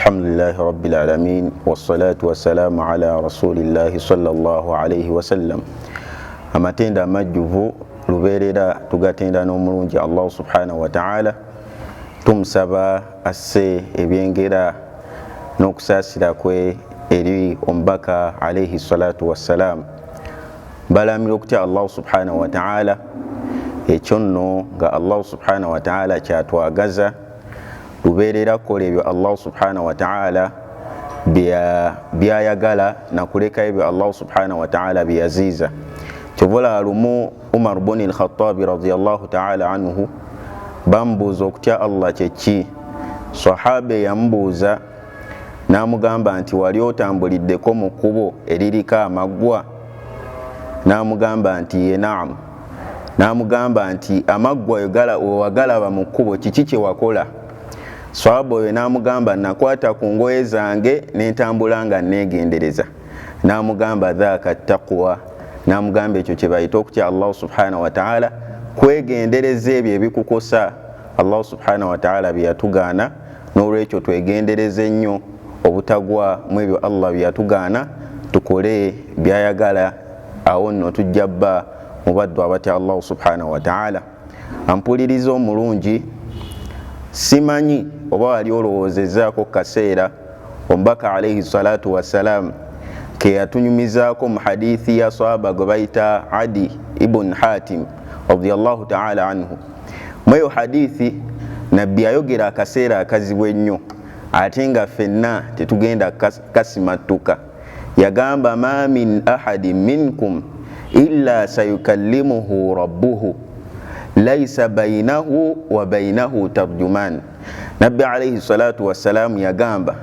الحمد لله رب العالمين والصلاة والسلام على رسول الله صلى الله عليه وسلم. amatenda amajjuvu lubeerera tugatenda n'omulungi Allah subhanahu wa ta'ala, tumusaba asse ebyengera n'okusaasira kwe eri omubaka alayhi salatu wassalam. Balamira okutya Allah subhanahu wa ta'ala, ekyo nno nga Allah subhanahu wa ta'ala kyatwagaza lubeerera kukola ebyo Allah subhanahu wa ta'ala byayagala nakuleka ebyo Allah subhanahu wa ta'ala byaziiza. Kyobola lumu Umar ibn al-Khattab radiyallahu ta'ala anhu bambuuza okutya Allah kyeki. Sahabe yambuuza n'amugamba nti wali otambuliddeko mu kkubo eririko amaggwa? N'amugamba nti ye naam. N'amugamba nti amaggwa wewagalaba mu kkubo kiki kye wakola? Sahaba oyo n'amugamba nakwata ku ngoye zange n'entambula nga neegendereza. N'amugamba dhaaka taqwa. N'amugamba ekyo kye bayita okutya Allah subhanahu wa ta'ala, kwegendereza ebyo ebikukosa Allah subhanahu wa ta'ala byeyatugaana. N'olwekyo twegendereze nnyo obutagwa mu ebyo Allah byeyatugaana, tukole byayagala, awo nno tujja bba mu baddu abatya Allah subhanahu wa ta'ala. Ampuliriza omulungi, simanyi oba wali olowoozezaako kaseera omubaka alayhi salatu wassalam ke yatunyumizaako mu hadithi ya sahaba gwe bayita Adi ibn Hatim radiyallahu ta'ala anhu. Mweyo hadithi nabbi yayogera akaseera akazibu ennyo, ate nga ffenna tetugenda kasimattuka. Yagamba ma min ahadin minkum illa sayukallimuhu rabbuhu laysa bainahu wa bainahu tarjuman. Nabbi alayhi salatu wassalam yagamba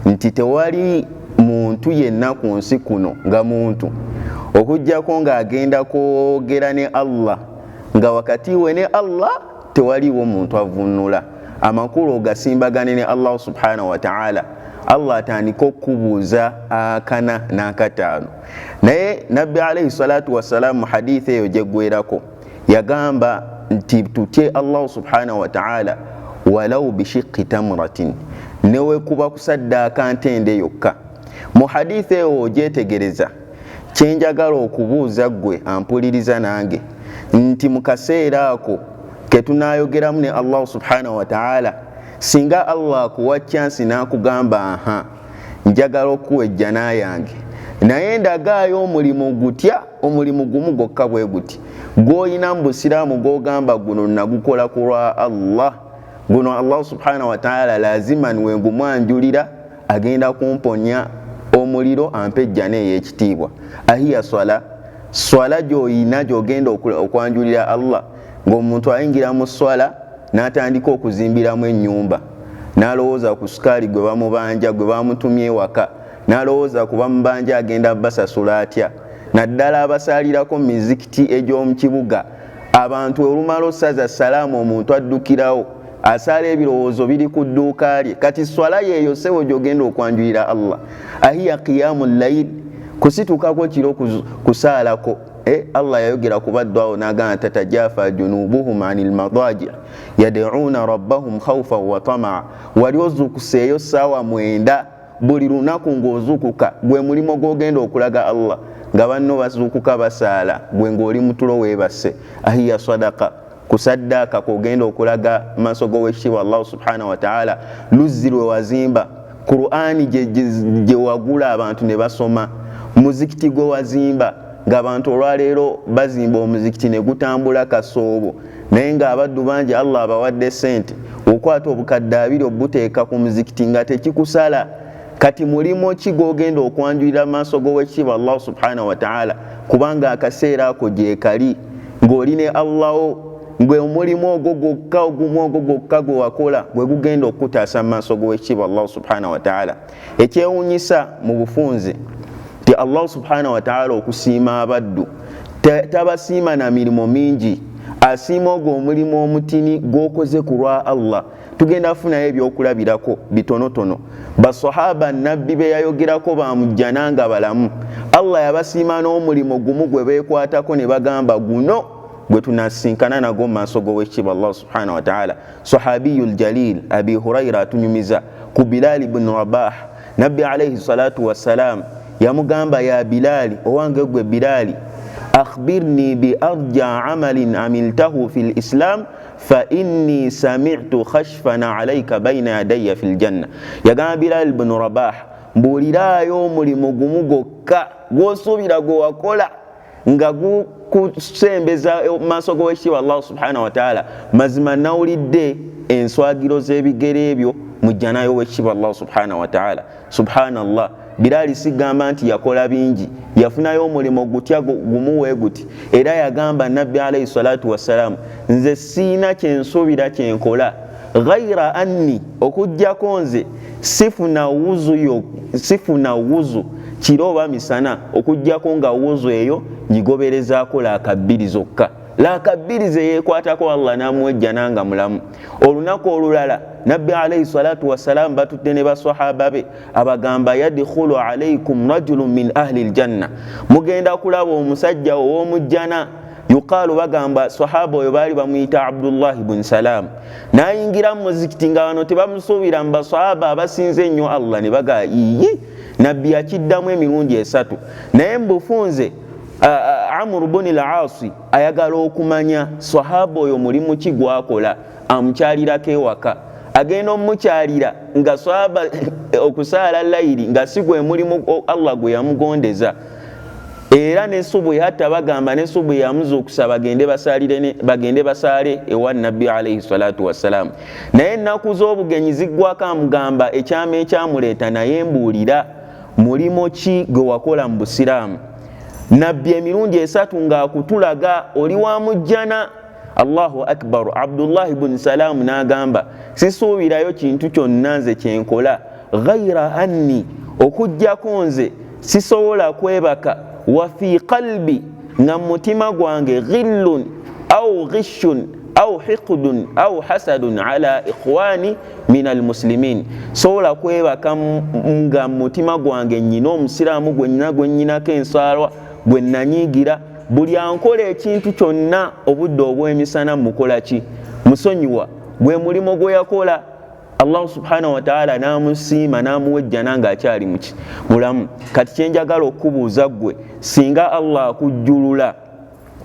nti tewali muntu yenna ku nsi kuno nga muntu okujjako ng'agenda kwogera ne Allah nga wakati we ne Allah tewaliwo muntu avunula amakulu ogasimbagane ne Allah subhanahu wa ta'ala. Allah atandika okubuuza akana n'akataano. Naye nabbi alayhi salatu wassalam mu hadithi eyo gyeggwerako yagamba nti tutye Allah subhanahu wa ta'ala walau bishiqqi tamratin, newe kuba kusaddaaka ntende yokka. Mu hadithi eyo ogyetegereza, kyenjagala okubuuza gwe ampuliriza nange nti mu kaseera ako ke tunaayogeramu ne Allah subhanahu wa ta'ala, singa Allah akuwa chansi n'akugamba aha njagala okuwa ejjana yange, naye ndagaayo omulimu gutya, omulimu gumu gwokka bwe guti gw'olina mu busiraamu gw'ogamba guno nagukola ku lwa Allah, guno Allah subhanahu wa ta'ala laziman we ngumwanjulira agenda kumponya omuliro ampe ejjana ey'ekitiibwa. Ahiya swala gy'oyina gy'ogenda okwanjulira Allah, ng'omuntu ayingira mu swala n'atandika okuzimbiramu ennyumba, n'alowooza ku sukaali gwe bamubanja gwe bamutumye ewaka, n'alowooza ku bamubanja agenda basasula atya. Naddala abasaalirako mu mizikiti egy'omu kibuga, abantu olumala osaza salaamu omuntu addukirawo asaala ebirowoozo biri ku dduuka lye. Kati swala yeeyo sebo gy'ogenda okwanjulira Allah. Ahiya qiyamul layl, kusitukako kiro kusaalako. Allah yayogera ku baddu awo n'agamba tatajafa junubuhum anil madaji yad'una rabbahum khawfan wa tamaa. Wali ozukuseeyo ssaawa 9 buli lunaku ng'ozukuka, gwe mulimo gw'ogenda okulaga Allah, nga banno bazukuka basaala, gwe ng'oli mutulo weebase. Ahiya sadaqa, kusaddaaka kw'ogenda okulaga maaso g'owekitiibwa Allah subhanahu wa ta'ala. Luzzi lwe wazimba, Qur'ani gye wagula abantu ne basoma, muzikiti gwe wazimba ng'abantu olwaleero bazimba omuzikiti ne gutambula kasoobo, naye ng'abaddu bangi Allah abawadde sente, okwata obukadde 2 obuteeka ku muzikiti nga tekikusala. Kati mulimo ki gw'ogenda okwanjulira maaso g'owekitiibwa Allah subhanahu wa ta'ala, kubanga akaseera ako gyekali ng'oli ne Allah, gwe omulimu ogwo gwokka ogumu ogwo gwokka gwe wakola gwe gugenda okutaasa mu maaso g'owekitiibwa Allah subhanahu wa ta'ala. Ekyewuunyisa mu bufunze ti Allah subhanahu wa ta'ala okusiima abaddu tabasiima na mirimu mingi, asiima ogwo omulimu omutini gw'okoze ku lwa Allah. Tugenda funayo ebyokulabirako bitonotono. Basahaba nabbi be yayogerako bamujjana nga balamu, Allah yabasiima n'omulimu gumu gwe beekwatako ne bagamba guno gwe tunasinkana nago maaso g'owekitiibwa Allah subhanahu wa ta'ala. Sahabiyul jalil Abi Hurayra atunyumiza ku Bilal ibn Rabah, nabbi alayhi salatu wassalam yamugamba, ya Bilali, owange gwe Bilali, akhbirni bi arja amalin amiltahu fil islam fa inni sami'tu khashfan alayka bayna yadayya fil janna. Yagamba Bilal ibn Rabah, mbuuliraayo omulimu gumu gwokka gw'osuubira gwe wakola nga gukusembeza maaso g'owekitiibwa Allah subhanahu wa ta'ala, mazima nawulidde enswagiro z'ebigere ebyo mu jjana y'owekitiibwa Allah subhanahu wa ta'ala. Subhanallah, Bilali sigamba nti yakola bingi, yafunayo omulimu gutya gumu weeguti, era yagamba nabbi alayhi salatu wassalam, nze siina kyensuubira kyenkola ghaira anni, okujjako nze sifuna wuzu kiro oba misana, okujjako nga wuzu eyo ngigoberezaako laakabbiri zokka. Laakabbiri ze yeekwatako Allah n'amuwejjana nga mulamu. Olunaku olulala nabbi alayhi salatu wassalam batudde ne baswahaba be, abagamba, yadkhulu alaykum rajulun min ahli aljanna, mugenda kulaba omusajja ow'omujjana. Yuqaalu, bagamba sahaba oyo baali bamuyita Abdullah ibn Salam, n'ayingira mu muzikiti nga wano tebamusuubira mu basahaba abasinze ennyo Allah, ne baga iyi nabbi yakiddamu emirundi 3. Naye mbufunze Amr ibn al-Aasi ayagala okumanya sahaba oyo mulimu ki gwakola, amukyalirako ewaka, agenda omukyalira nga sahaba okusaala layiri nga si gwe mulimu Allah gwe yamugondeza. Era n'essubu hatta bagamba n'essubu yamuzuukusa bagende basaale ewa nabbi alayhi salatu wassalam. Naye ennaku z'obugenyi ziggwako, amugamba ekyama ekyamuleeta, naye mbuulira mulimo ki gwe wakola mu busiraamu? Nabbi emirundi 3 ng'akutulaga oli wa mujjana. Allahu akbar. Abdullah ibn Salam n'agamba, sisuubirayo kintu kyonna nze kyenkola ghaira anni, okujjako nze sisobola kwebaka, wa fi qalbi, nga mutima gwange, ghillun au ghishun au hiqdun au hasadun ala ikhwani min almuslimin, sobola kwebaka nga mutima gwange nyina omusiraamu gwe nyinako ensaalwa, gwe nanyiigira. Buli ankola ekintu kyonna obudde obw'emisana mukola ki? Musonyiwa. Gwe mulimo gwe yakola Allah subhanahu wa ta'ala n'amusiima n'amuwejjana ng'akyali mulamu. Kati kyenjagala okubuuza gwe, singa Allah akujjulula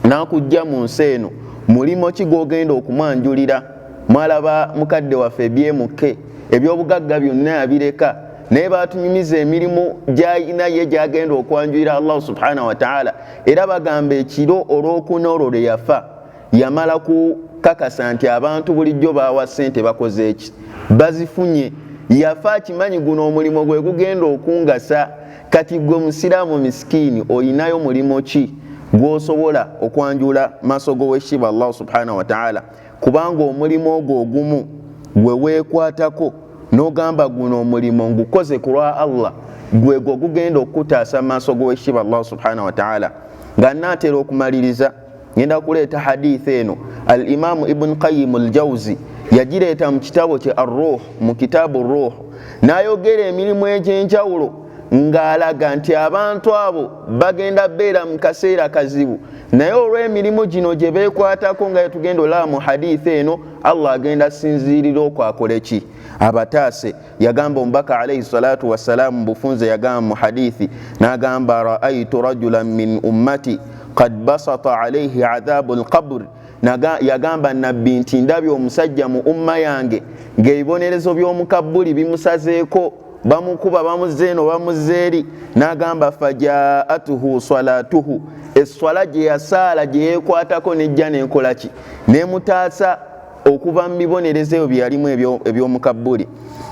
n'akujja mu nsi eno, mulimo ki gw'ogenda okumwanjulira? Mwalaba mukadde waffe ebyemuke, ebyobugagga byonna yabireka, naye batunyumiza emirimu gy'alina ye gy'agenda okwanjulira Allah subhanahu wa ta'ala. Era bagamba ekiro olwokuna olwo lwe yafa, yamala kukakasa nti abantu bulijjo bawa ssente bakoze eki? Bazifunye. Yafa akimanyi guno omulimo gwe gugenda okungasa. Kati gwe musiraamu miskiini, olinayo mulimo ki gw'osobola okwanjula maaso g'owekitiibwa Allah subhanahu wa ta'ala? Kubanga omulimo ogwo ogumu gwe weekwatako n'ogamba guno omulimo ngukoze ku lwa Allah, gwe gugenda okutaasa maaso g'owekitiibwa Allah subhanahu wa ta'ala. Nga naatera okumaliriza, ngenda kuleeta hadithi eno al-Imaamu Ibn Qayyim al-Jawzi yagireeta mu kitabo kye Ar-Ruh, mu kitaabu Ruh, n'ayogera emirimu egy'enjawulo ng'alaga nti abantu abo bagenda beera mu kaseera kazibu, naye olw'emirimu gino gye beekwatako nga tugenda olaba mu hadithi eno, Allah agenda sinziirira okwakole ki? Abataase. Yagamba omubaka alayhi salatu wassalamu bufunze, yagamba mu hadithi n'agamba, ra'aytu rajulan min ummati qad basata alayhi adhabu al-qabr, yagamba nabbi nti ndabye omusajja mu umma yange ng'ebibonerezo by'omukabbuli bimusazeeko, bamukuba bamuzze eno bamuzze eri. N'agamba fajaatuhu salatuhu, esswala gye yasaala gye yeekwatako nejja n'enkola ki? N'emutaasa okuva mu bibonerezo ebyo bye yalimu eby'omukabbuli.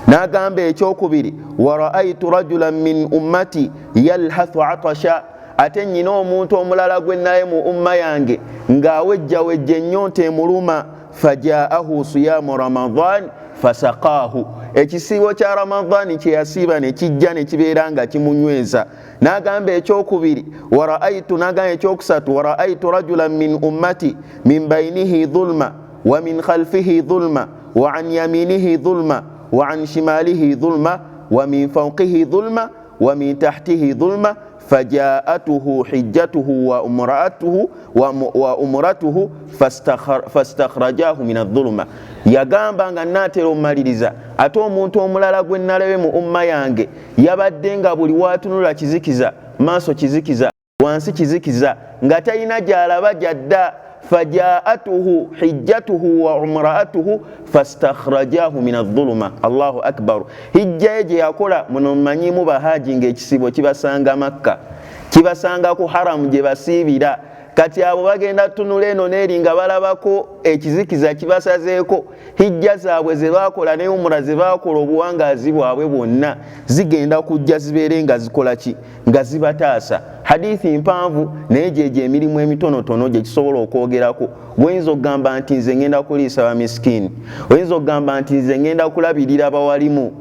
N'agamba ekyokubiri, wa ra'aytu rajulan min ummati yalhathu atasha, ate nnyina omuntu omulala gwe naye mu umma yange ng'awejjawejja ennyonta emuluma, fajaahu siyamu ramadan fasaqaahu, ekisiibo kya Ramadani kye yasiiba ne kijja ne kibeera nga kimunyweza. N'agamba ekyokubiri, n'agamba ekyokusatu, wa ra'aytu rajulan min ummati min baynihi dhulma wa min khalfihi dhulma wa an yaminihi dhulma wa an shimalihi dhulma wa min fawqihi dhulma wa min tahtihi dhulma فجاءته حجته وأمرته فاستخرجاه من الظلمة yagamba nga natera omaliriza ate omuntu omulala gwe nalabe mu umma yange yabadde nga buli watunula kizikiza maaso kizikiza wansi kizikiza nga talina gyalaba jadda فجاءته حجته وعمرته فاستخرجاه من الظلمة الله أكبر hijja je yakola muno manyi mu bahaji ng'ekisibo kibasanga Makka kibasanga ku haram gye basiibira kati abo bagenda tunula eno n'eri nga balabako ekizikiza kibasazeeko hijja zaabwe ze baakola ne umura ze baakola obuwangaazi bwabwe bwonna zigenda kujja zibeere nga zikola ki nga zibataasa hadithi mpanvu naye gyegyo emirimu emitonotono gye kisobola okwogerako oyinza okugamba nti nze ngenda kuliisa bamiskini oyinza okugamba nti nze ngenda kulabirira bawalimu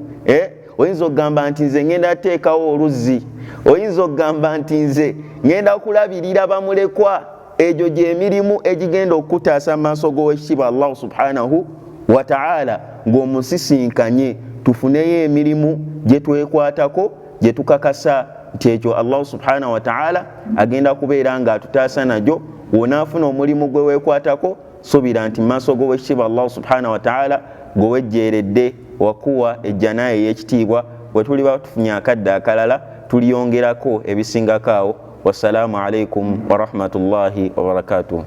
oyinza okugamba nti nze ngenda teekawo oluzzi oyinza okugamba nti nze ngenda kulabirira bamulekwa egyo gyemirimu egigenda okutaasa maaso g'owekitiibwa Allah subhanahu wa ta'ala ng'omusisinkanye tufuneyo emirimu gye twekwatako gye tukakasa nti ekyo Allah subhanahu wa ta'ala agenda kubeera nga atutaasa nagyo wonaafuna omulimu gwe weekwatako sobira nti maaso g'owekitiibwa Allah subhanahu wa ta'ala gwewejjeeredde wakuwa ejja naye ey'ekitiibwa bwe tuliba tufunye akadde akalala tuliyongerako ebisingako awo. Wassalamu alaikum wa rahmatullahi wa barakatuh.